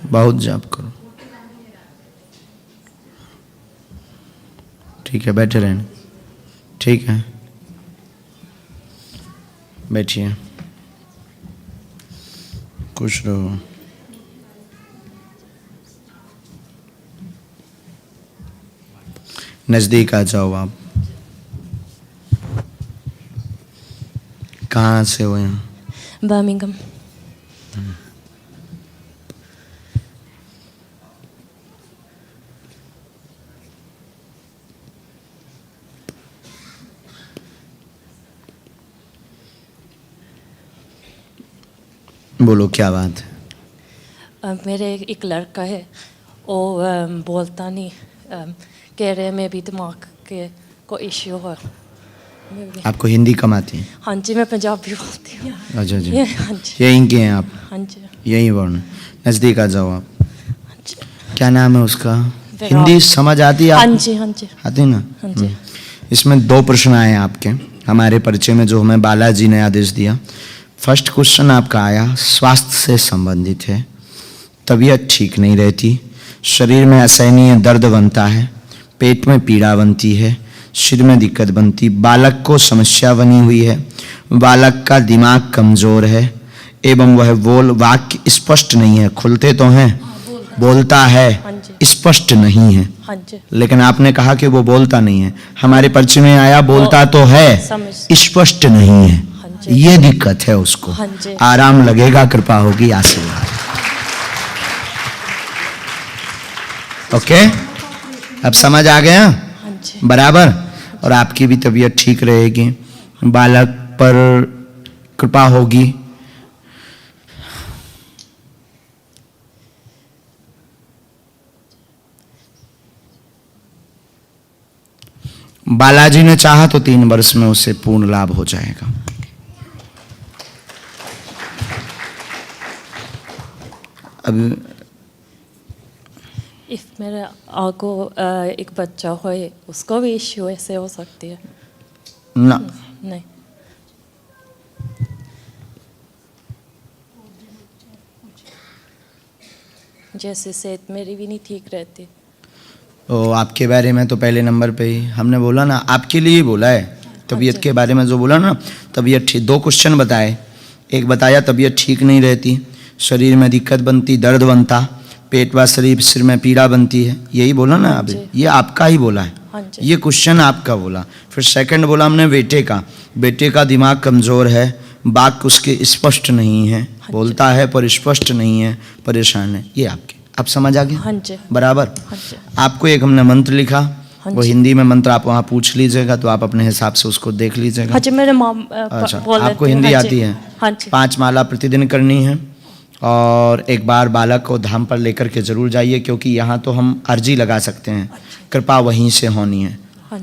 बहुत जाप करो। ठीक है, बैठे रहना। ठीक है, बैठिए, खुश रहो। नज़दीक आ जाओ आप। कहाँ से हो? यहाँ बर्मिंघम। बोलो, क्या बात है? मेरे एक लड़का है, वो बोलता नहीं, कह रहे मैं भी दिमाग के को इश्यू है। आपको हिंदी कम आती है? हाँ जी, मैं पंजाबी बोलती हूँ। अच्छा जी, हाँ जी, यहीं के हैं आप? हाँ जी, यहीं वर्ण। नज़दीक आ जाओ आप। हाँ जी। क्या नाम है उसका? हिंदी समझ आती है? हाँ जी, हाँ जी, आती ना? हाँ जी। इसमें 2 प्रश्न आए आपके हमारे परिचय में, जो हमें बालाजी ने आदेश दिया। फर्स्ट क्वेश्चन आपका आया, स्वास्थ्य से संबंधित है। तबीयत ठीक नहीं रहती, शरीर में असहनीय दर्द बनता है, पेट में पीड़ा बनती है, सिर में दिक्कत बनती, बालक को समस्या बनी हुई है, बालक का दिमाग कमजोर है एवं वह वाक्य स्पष्ट नहीं है। खुलते तो हैं, बोलता है, स्पष्ट नहीं है। हाँ जी, लेकिन आपने कहा कि वो बोलता नहीं है। हमारे परिचय में आया, बोलता तो है, स्पष्ट नहीं है। ये दिक्कत है उसको। आराम लगेगा, कृपा होगी, आशीर्वाद। ओके, अब समझ आ गया बराबर? और आपकी भी तबीयत ठीक रहेगी, बालक पर कृपा होगी। बालाजी ने चाहा तो 3 वर्ष में उसे पूर्ण लाभ हो जाएगा। अब इफ मेरे आगो एक बच्चा हो, उसको भी इश्यू ऐसे हो सकती है ना? नहीं। जैसे सेहत मेरी भी नहीं ठीक रहती। तो आपके बारे में तो पहले नंबर पे ही हमने बोला ना, आपके लिए ही बोला है। तबीयत के बारे में जो बोला ना, तबीयत ठीक, 2 क्वेश्चन बताए। एक बताया तबीयत ठीक नहीं रहती, शरीर में दिक्कत बनती, दर्द बनता, पेट व शरीर सिर में पीड़ा बनती है, यही बोला ना अभी? ये आपका ही बोला है, ये क्वेश्चन आपका बोला। फिर सेकंड बोला हमने बेटे का दिमाग कमज़ोर है, वाक्य उसके स्पष्ट नहीं है, बोलता है पर स्पष्ट नहीं है, परेशान है। ये आपके, अब समझ आ गया? हाँ जी, बराबर। हाँ जी। आपको एक हमने मंत्र लिखा, वो हिंदी में मंत्र आप वहाँ पूछ लीजिएगा, तो आप अपने हिसाब से उसको देख लीजिएगा। हाँ जी, मेरे मॉम अच्छा, आपको हिंदी आती है? हाँ जी। 5 माला प्रतिदिन करनी है, और एक बार बालक को धाम पर लेकर के जरूर जाइए, क्योंकि यहाँ तो हम अर्जी लगा सकते हैं, कृपा वहीं से होनी है।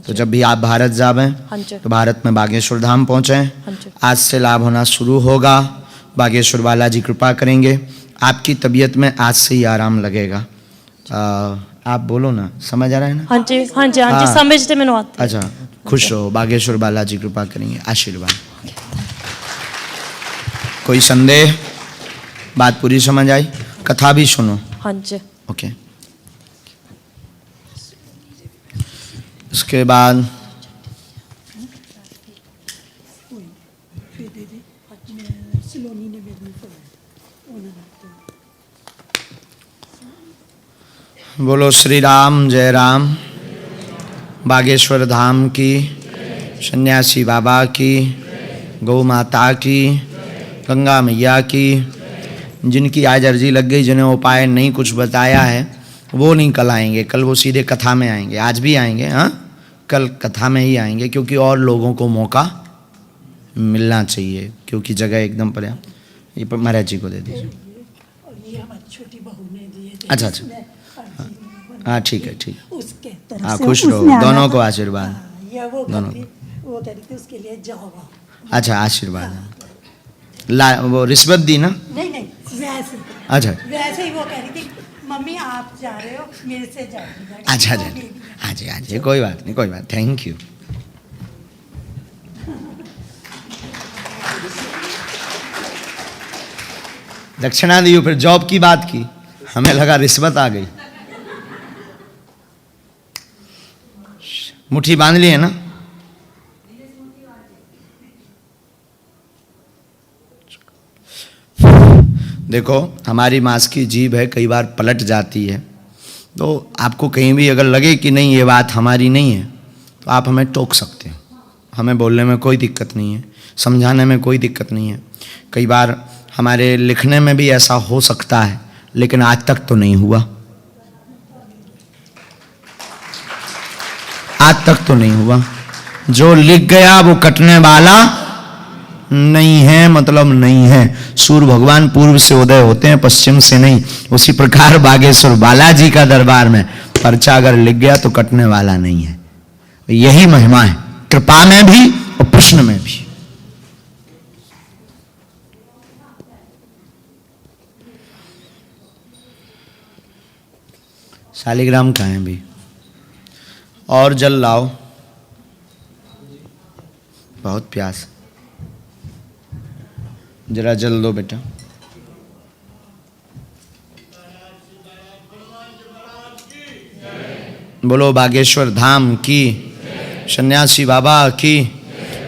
तो जब भी आप भारत जावें, तो भारत में बागेश्वर धाम पहुँचें। आज से लाभ होना शुरू होगा, बागेश्वर बालाजी कृपा करेंगे, आपकी तबीयत में आज से ही आराम लगेगा। आप बोलो ना, समझ आ रहा है ना? हाँ जी, हाँ जी, हाँ जी, समझते मैंने आती है। अच्छा, खुश रहो, बागेश्वर बालाजी कृपा करेंगे, आशीर्वाद। कोई संदेह? बात पूरी समझ आई? कथा भी सुनो। हाँ जी। ओके, उसके बाद बोलो श्री राम जय राम, बागेश्वर धाम की, सन्यासी बाबा की, गौ माता की, गंगा मैया की। जिनकी आज अर्जी लग गई, जिन्हें उपाय नहीं कुछ बताया है, वो नहीं कल आएंगे, कल वो सीधे कथा में आएंगे। आज भी आएंगे, हाँ, कल कथा में ही आएंगे, क्योंकि और लोगों को मौका मिलना चाहिए, क्योंकि जगह एकदम पर्याप्त। ये पर महाराज जी को दे दीजिए। अच्छा अच्छा, हाँ ठीक है, ठीक है, हाँ, खुश रहो, दोनों को आशीर्वाद, दोनों को। वो कह रही थी उसके लिए जाओ। अच्छा, आशीर्वाद वो रिश्वत दी ना? नहीं नहीं, वैसे। अच्छा, वैसे ही वो कह रही थी, मम्मी आप जा रहे हो, मेरे से जाओ। अच्छा अच्छा, हाँ जी हाँ जी, कोई बात नहीं, कोई बात, थैंक यू। दक्षिणा दियो, फिर जॉब की बात की। हमें लगा रिश्वत आ गई। मुट्ठी बांध ली है ना? देखो हमारी मांस की जीभ है, कई बार पलट जाती है, तो आपको कहीं भी अगर लगे कि नहीं ये बात हमारी नहीं है तो आप हमें टोक सकते हो। हमें बोलने में कोई दिक्कत नहीं है, समझाने में कोई दिक्कत नहीं है। कई बार हमारे लिखने में भी ऐसा हो सकता है, लेकिन आज तक तो नहीं हुआ, आज तक तो नहीं हुआ। जो लिख गया वो कटने वाला नहीं है, मतलब नहीं है। सूर्य भगवान पूर्व से उदय होते हैं, पश्चिम से नहीं। उसी प्रकार बागेश्वर बालाजी का दरबार में पर्चा अगर लिख गया तो कटने वाला नहीं है। यही महिमा है, कृपा में भी और प्रश्न में भी। शालिग्राम कहाँ है भी? और जल लाओ, बहुत प्यास। जरा जल दो बेटा। बोलो बागेश्वर धाम की, सन्यासी बाबा की,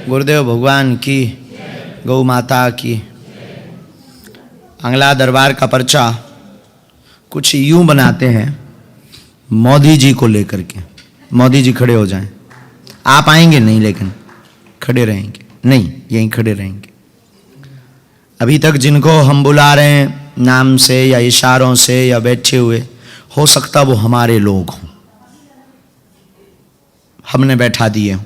गुरुदेव भगवान की, गौ माता की। अंगला दरबार का पर्चा कुछ यूं बनाते हैं मोदी जी को लेकर के। मोदी जी खड़े हो जाएं। आप आएंगे नहीं, लेकिन खड़े रहेंगे। नहीं, यहीं खड़े रहेंगे। अभी तक जिनको हम बुला रहे हैं नाम से या इशारों से या बैठे हुए, हो सकता वो हमारे लोग हों, हमने बैठा दिए हों।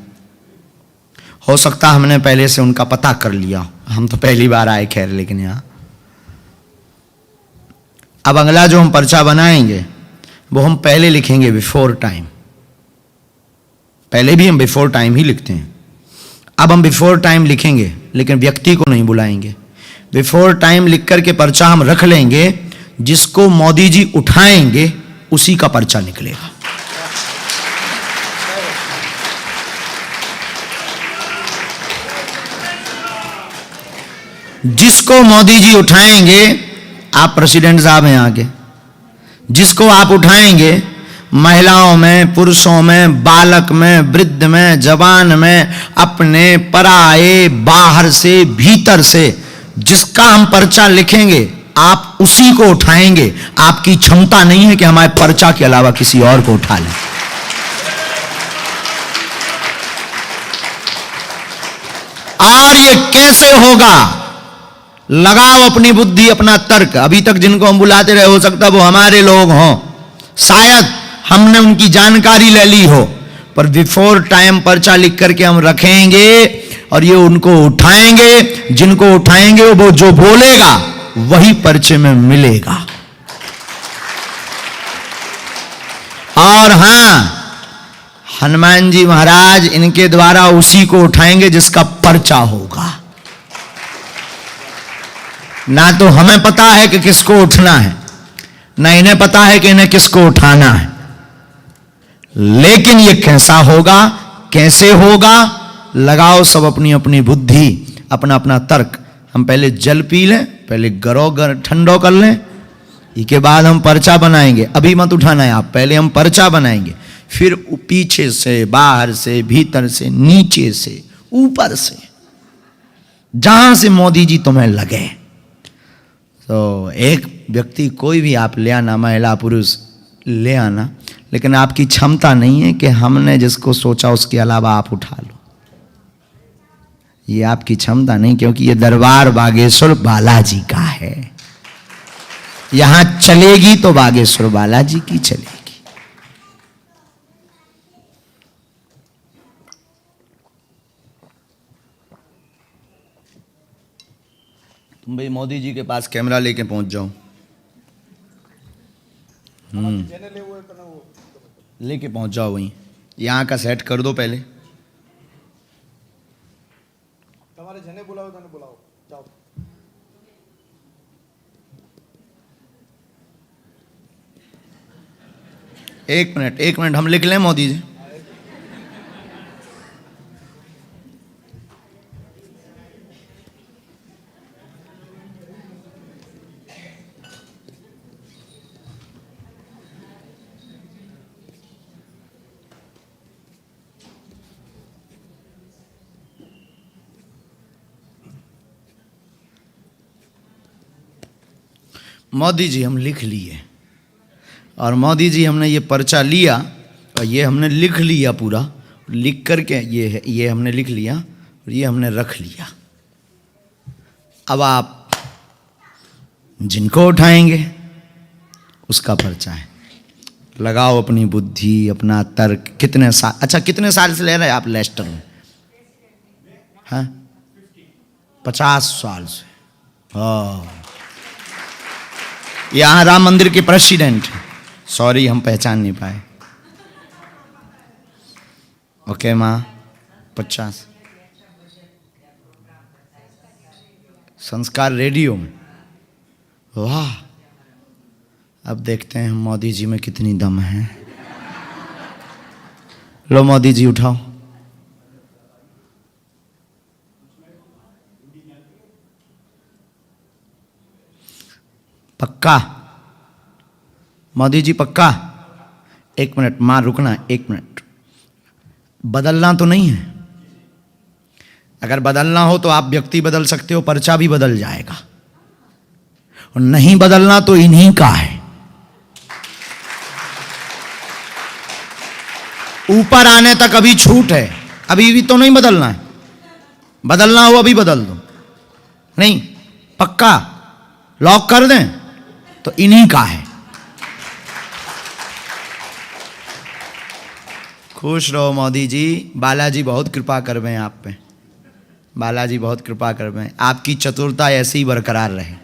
हो सकता हमने पहले से उनका पता कर लिया हो, हम तो पहली बार आए खैर। लेकिन यहाँ अब अगला जो हम पर्चा बनाएंगे वो हम पहले लिखेंगे, बिफोर टाइम। पहले भी हम बिफोर टाइम ही लिखते हैं। अब हम बिफोर टाइम लिखेंगे, लेकिन व्यक्ति को नहीं बुलाएंगे। बिफोर टाइम लिख करके पर्चा हम रख लेंगे, जिसको मोदी जी उठाएंगे उसी का पर्चा निकलेगा। जिसको मोदी जी उठाएंगे, आप प्रेसिडेंट साहब हैं आगे, जिसको आप उठाएंगे महिलाओं में, पुरुषों में, बालक में, वृद्ध में, जवान में, अपने, पराये, बाहर से, भीतर से, जिसका हम पर्चा लिखेंगे आप उसी को उठाएंगे। आपकी क्षमता नहीं है कि हमारे पर्चा के अलावा किसी और को उठा लें। और ये कैसे होगा? लगाओ अपनी बुद्धि, अपना तर्क। अभी तक जिनको हम बुलाते रहे, हो सकता वो हमारे लोग हों, शायद हमने उनकी जानकारी ले ली हो, पर बिफोर टाइम पर्चा लिख करके हम रखेंगे और ये उनको उठाएंगे। जिनको उठाएंगे वो जो बोलेगा वही पर्चे में मिलेगा। और हां, हनुमान जी महाराज इनके द्वारा उसी को उठाएंगे जिसका पर्चा होगा। ना तो हमें पता है कि किसको उठना है, ना इन्हें पता है कि इन्हें किसको उठाना है, लेकिन ये कैसा होगा, कैसे होगा, लगाओ सब अपनी अपनी बुद्धि, अपना अपना तर्क। हम पहले जल पी लें, पहले गरो ठंडो कर लें, इसके बाद हम पर्चा बनाएंगे। अभी मत उठाना है आप, पहले हम पर्चा बनाएंगे, फिर पीछे से, बाहर से, भीतर से, नीचे से, ऊपर से, जहां से मोदी जी तुम्हें लगे। तो एक व्यक्ति कोई भी आप ले आना, महिला पुरुष ले आना, लेकिन आपकी क्षमता नहीं है कि हमने जिसको सोचा उसके अलावा आप उठा लो। ये आपकी क्षमता नहीं, क्योंकि ये दरबार बागेश्वर बालाजी का है। यहां चलेगी तो बागेश्वर बालाजी की चलेगी। तुम भाई मोदी जी के पास कैमरा लेके पहुंच जाओ। लेके पहुंच जाओ, वहीं यहाँ का सेट कर दो पहले। તમારે જેને બોલાવો તને બોલાવો, જાઓ। एक मिनट हम लिख लें मोदी जी। मोदी जी हम लिख लिए, और मोदी जी हमने ये पर्चा लिया और ये हमने लिख लिया पूरा, लिख करके ये हमने लिख लिया और ये हमने रख लिया। अब आप जिनको उठाएंगे उसका पर्चा है, लगाओ अपनी बुद्धि, अपना तर्क। कितने साल, अच्छा कितने साल से ले रहे हैं आप लेस्टर में? हाँ 50 साल से। हाँ, यहाँ राम मंदिर के प्रेसिडेंट, सॉरी हम पहचान नहीं पाए। ओके माँ 50। संस्कार रेडियो में, वाह। अब देखते हैं मोदी जी में कितनी दम है। लो मोदी जी उठाओ। पक्का मोदी जी पक्का? एक मिनट मां, रुकना एक मिनट। बदलना तो नहीं है? अगर बदलना हो तो आप व्यक्ति बदल सकते हो, पर्चा भी बदल जाएगा। और नहीं बदलना तो इन्हीं का है। ऊपर आने तक अभी छूट है, अभी भी तो नहीं बदलना है। बदलना हो अभी बदल दो। नहीं पक्का लॉक कर दें तो इन्हीं का है। खुश रहो मोदी जी, बालाजी बहुत कृपा करवे आप पे, बालाजी बहुत कृपा करवे, आपकी चतुरता ऐसे ही बरकरार रहे।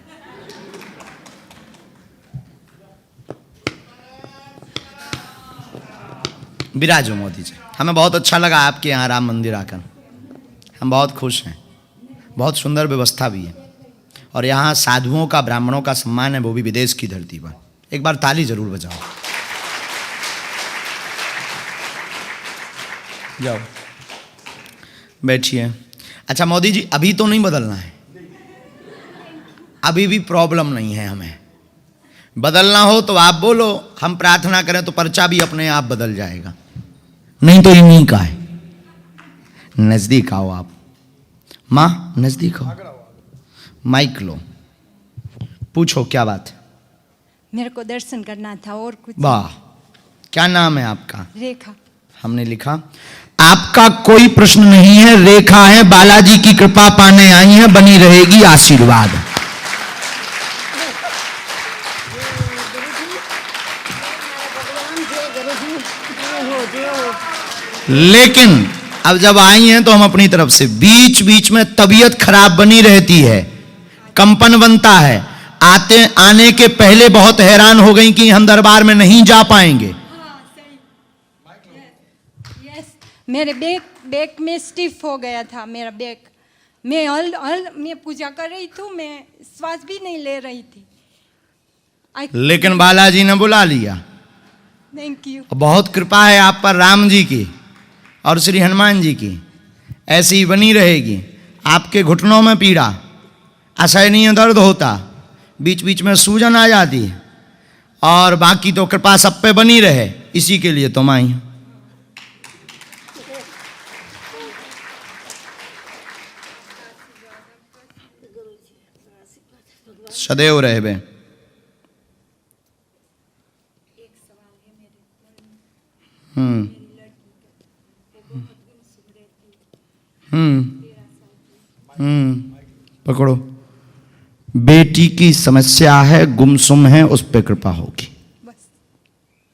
विराजो मोदी जी, हमें बहुत अच्छा लगा आपके यहाँ राम मंदिर आकर, हम बहुत खुश हैं। बहुत सुंदर व्यवस्था भी है, और यहाँ साधुओं का, ब्राह्मणों का सम्मान है, वो भी विदेश की धरती पर। एक बार ताली जरूर बजाओ। जाओ बैठिए। अच्छा मोदी जी, अभी तो नहीं बदलना है, अभी भी प्रॉब्लम नहीं है हमें। बदलना हो तो आप बोलो, हम प्रार्थना करें तो पर्चा भी अपने आप बदल जाएगा। नहीं तो इन्हीं का है। नजदीक आओ आप माँ, नजदीक आओ, माइक लो, पूछो क्या बात है। मेरे को दर्शन करना था और कुछ। वाह, क्या नाम है आपका? रेखा। हमने लिखा आपका कोई प्रश्न नहीं है, रेखा है, बालाजी की कृपा पाने आई है, बनी रहेगी आशीर्वाद। लेकिन अब जब आई हैं तो हम अपनी तरफ से, बीच बीच में तबीयत खराब बनी रहती है, कंपन बनता है, आने के पहले बहुत हैरान हो गई कि हम दरबार में नहीं जा पाएंगे। यस, मेरे बैक में स्टिफ हो गया था मेरा बैक। मैं पूजा कर रही थी, मैं श्वास भी नहीं ले रही थी। लेकिन बालाजी ने बुला लिया। Thank you. बहुत कृपा है आप पर, राम जी की और श्री हनुमान जी की, ऐसी ही बनी रहेगी। आपके घुटनों में पीड़ा, असहनीय दर्द होता, बीच बीच में सूजन आ जाती, और बाकी तो कृपा सब पे बनी रहे, इसी के लिए तुम आई। सदैव रहे बे। पकड़ो। बेटी की समस्या है, गुमसुम है, उस पर कृपा होगी।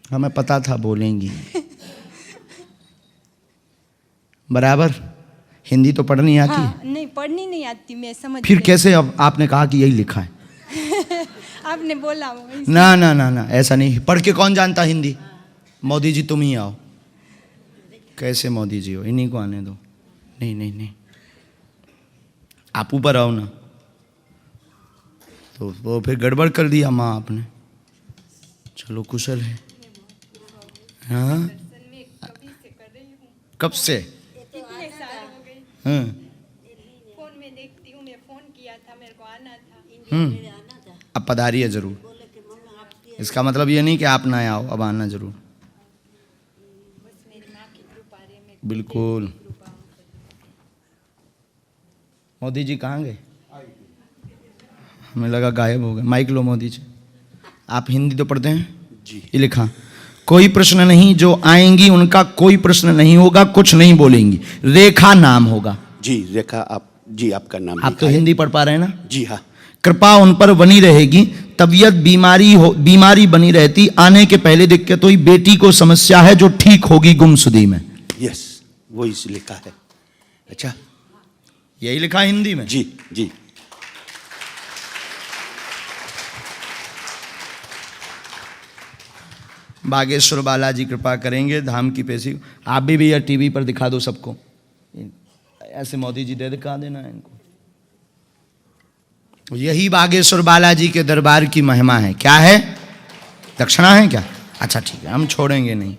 हमें पता था बोलेंगी। बराबर। हिंदी तो पढ़नी आती है? हाँ, नहीं पढ़नी नहीं आती, मैं समझ फिर गई। कैसे? अब आपने कहा कि यही लिखा है। आपने बोला वो ना ना ना ना, ऐसा नहीं। पढ़ के कौन जानता हिंदी? मोदी जी तुम ही आओ। कैसे मोदी जी हो? इन्हीं को आने दो। नहीं नहीं नहीं, आप ऊपर आओ ना। तो वो फिर गड़बड़ कर दिया माँ आपने। चलो कुशल है। हाँ कब से? हाँ फोन में देखती हूँ, मैं फोन किया था, मेरे को आना था। अब पधारिए जरूर। इसका मतलब ये नहीं कि आप ना आओ, अब आना जरूर। बिल्कुल। मोदी जी कहाँ गए? हमें लगा गायब हो गए। माइक लो मोदी जी। आप हिंदी तो पढ़ते हैं जी। ये लिखा, कोई प्रश्न नहीं, जो आएंगी उनका कोई प्रश्न नहीं होगा, कुछ नहीं बोलेंगी, रेखा नाम होगा। जी रेखा, आप जी आपका नाम आप लिखा तो है। हिंदी पढ़ पा रहे हैं ना? जी हाँ। कृपा उन पर बनी रहेगी, तबीयत बीमारी बनी रहती, आने के पहले दिक्कत हुई, बेटी को समस्या है जो ठीक होगी गुमशुदी में। यस, वो इस लिखा है। अच्छा, यही लिखा है हिंदी में। जी जी। बागेश्वर बालाजी कृपा करेंगे, धाम की पेशी। आप भी भैया टीवी पर दिखा दो सबको, ऐसे मोदी जी दे दिखा देना इनको। यही बागेश्वर बालाजी के दरबार की महिमा है। क्या है? दक्षिणा है क्या? अच्छा ठीक है, हम छोड़ेंगे नहीं।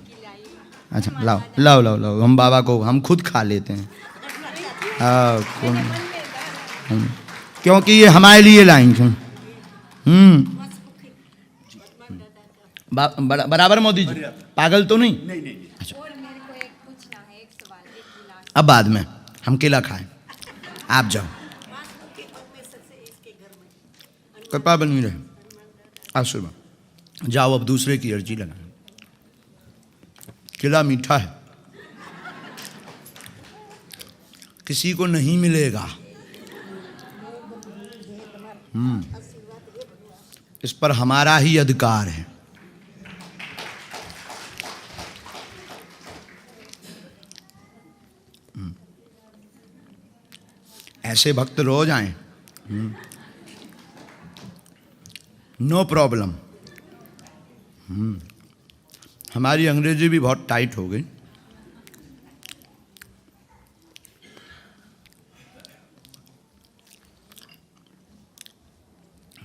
अच्छा लाओ लाओ लाओ लाओ, हम बाबा को हम खुद खा लेते हैं। क्योंकि ये हमारे लिए लाई क्यों। बराबर मोदी जी, पागल तो नहीं? नहीं। अच्छा, अब बाद में हम केला खाएं, आप जाओ, कृपा बनी रहे, आशीर्वाद। जाओ अब दूसरे की अर्जी लगा, केला मीठा है, किसी को नहीं मिलेगा। इस पर हमारा ही अधिकार है। ऐसे भक्त रोज आए, नो प्रॉब्लम। हमारी अंग्रेजी भी बहुत टाइट हो गई।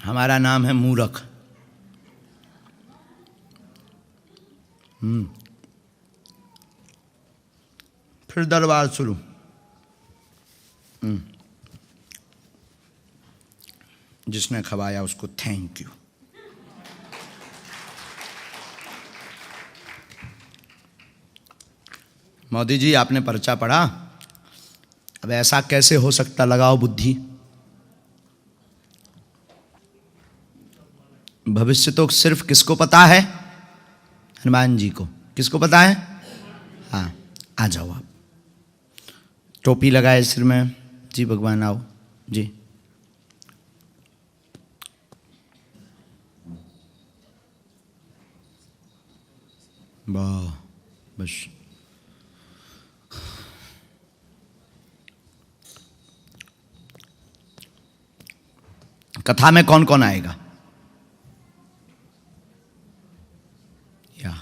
हमारा नाम है मूर्ख। फिर दरबार शुरू। जिसने खवाया उसको थैंक यू। मोदी जी आपने पर्चा पढ़ा, अब ऐसा कैसे हो सकता, लगाओ बुद्धि। भविष्य तो सिर्फ किसको पता है? हनुमान जी को। किसको पता है? हाँ, आ जाओ आप, टोपी लगाए सिर में। जी भगवान आओ जी। वाह, बस कथा में कौन कौन आएगा? या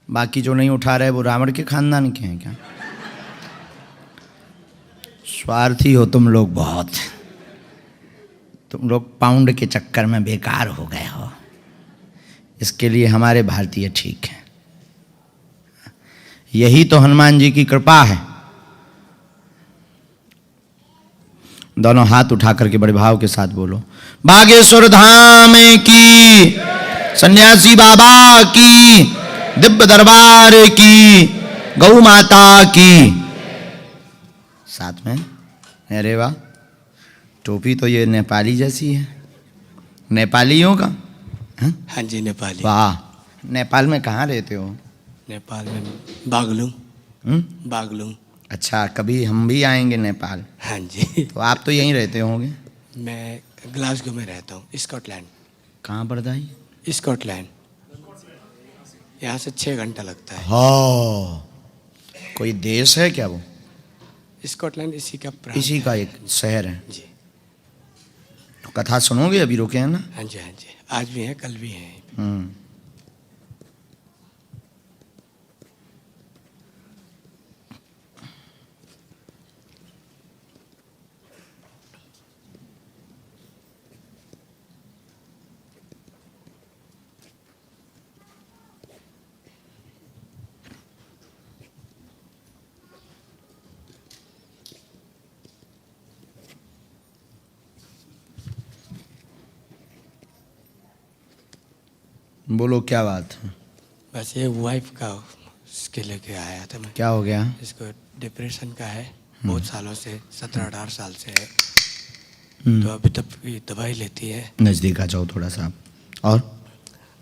बाकी जो नहीं उठा रहे वो रावण के खानदान के हैं क्या? स्वार्थी हो तुम लोग बहुत। तुम लोग पाउंड के चक्कर में बेकार हो गए हो। इसके लिए हमारे भारतीय ठीक हैं। यही तो हनुमान जी की कृपा है। दोनों हाथ उठा करके बड़े भाव के साथ बोलो, बागेश्वर धाम की, सन्यासी बाबा की, दिव्य दरबार की, गौ माता की। साथ में अरे वाह, टोपी तो ये नेपाली जैसी है। नेपालियों का? हाँ जी, नेपाली। वाह, नेपाल में कहाँ रहते हो? नेपाल में बागलुंग। बागलुंग। अच्छा, कभी हम भी आएंगे नेपाल। हाँ जी। तो आप तो यहीं रहते होंगे? मैं ग्लासगो में रहता हूँ, स्कॉटलैंड। कहाँ पड़ता है? स्कॉटलैंड। यहाँ से 6 घंटा लगता है। हाँ, कोई देश है क्या वो? स्कॉटलैंड इसी का प्रांत इसी का एक शहर है। जी। तो कथा सुनोगे? अभी रुके हैं ना? हाँ जी, हाँ जी, आज भी है, कल भी है। बोलो क्या बात है? बस ये वाइफ का उसके लेके आया था मैं। क्या हो गया? इसको डिप्रेशन का है, बहुत सालों से, 17-18 साल से है। तो अभी तक दवाई लेती है। नज़दीक आ जाओ थोड़ा सा। और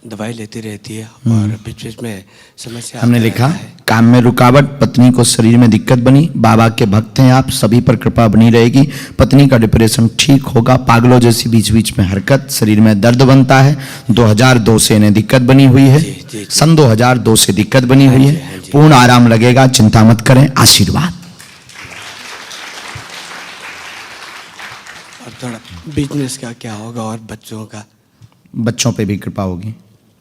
दवाई लेती रहती है और बीच बीच में समस्या हमने आता लिखा रहता है। काम में रुकावट, पत्नी को शरीर में दिक्कत बनी, बाबा के भक्त हैं आप, सभी पर कृपा बनी रहेगी, पत्नी का डिप्रेशन ठीक होगा, पागलों जैसी बीच बीच में हरकत, शरीर में दर्द बनता है, 2002 से इन्हें दिक्कत बनी हुई है, जी, जी, जी। सन 2002 से दिक्कत बनी हुई हाँ है, जी। पूर्ण आराम लगेगा, चिंता मत करें, आशीर्वाद। और थोड़ा बिजनेस का क्या होगा और बच्चों का बच्चों पे भी कृपा होगी,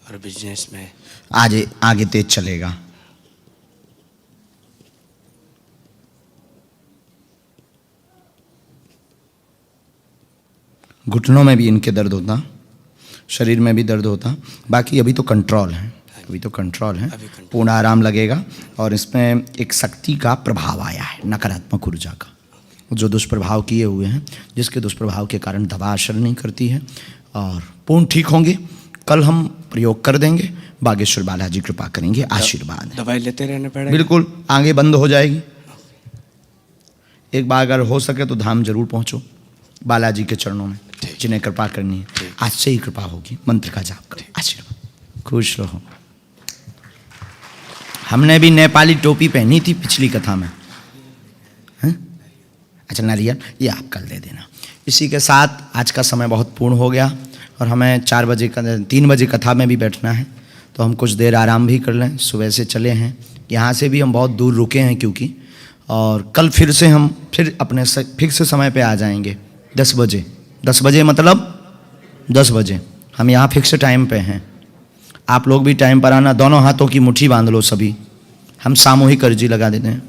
और बिजनेस में आगे आगे तेज चलेगा। घुटनों में भी इनके दर्द होता, शरीर में भी दर्द होता, बाकी अभी तो कंट्रोल है, अभी तो कंट्रोल है, अभी कंट्रोल। पूर्ण आराम लगेगा। और इसमें एक शक्ति का प्रभाव आया है, नकारात्मक ऊर्जा का, जो दुष्प्रभाव किए हुए हैं, जिसके दुष्प्रभाव के कारण दवा असर नहीं करती है और पूर्ण ठीक होंगे। कल हम प्रयोग कर देंगे, बागेश्वर बालाजी कृपा करेंगे, आशीर्वाद है। दवाई लेते रहना पड़ेगा। बिल्कुल आगे बंद हो जाएगी। एक बार अगर हो सके तो धाम जरूर पहुंचो बालाजी के चरणों में, ठीक। जिन्हें कृपा करनी है। ठीक। आज से ही कृपा होगी, मंत्र का जाप करो, आशीर्वाद, खुश रहो। हमने भी नेपाली टोपी पहनी थी पिछली कथा में, हैं? अच्छा नारियल ये आप कल दे देना। इसी के साथ आज का समय बहुत पूर्ण हो गया और हमें 3 बजे कथा में भी बैठना है, तो हम कुछ देर आराम भी कर लें। सुबह से चले हैं, यहाँ से भी हम बहुत दूर रुके हैं क्योंकि, और कल फिर से हम फिर अपने फिक्स समय पे आ जाएंगे 10 बजे। 10 बजे मतलब 10 बजे हम यहाँ फिक्स टाइम पे हैं। आप लोग भी टाइम पर आना, दोनों हाथों की मुट्ठी बांध लो सभी, हम सामूहिक अर्जी लगा देते हैं।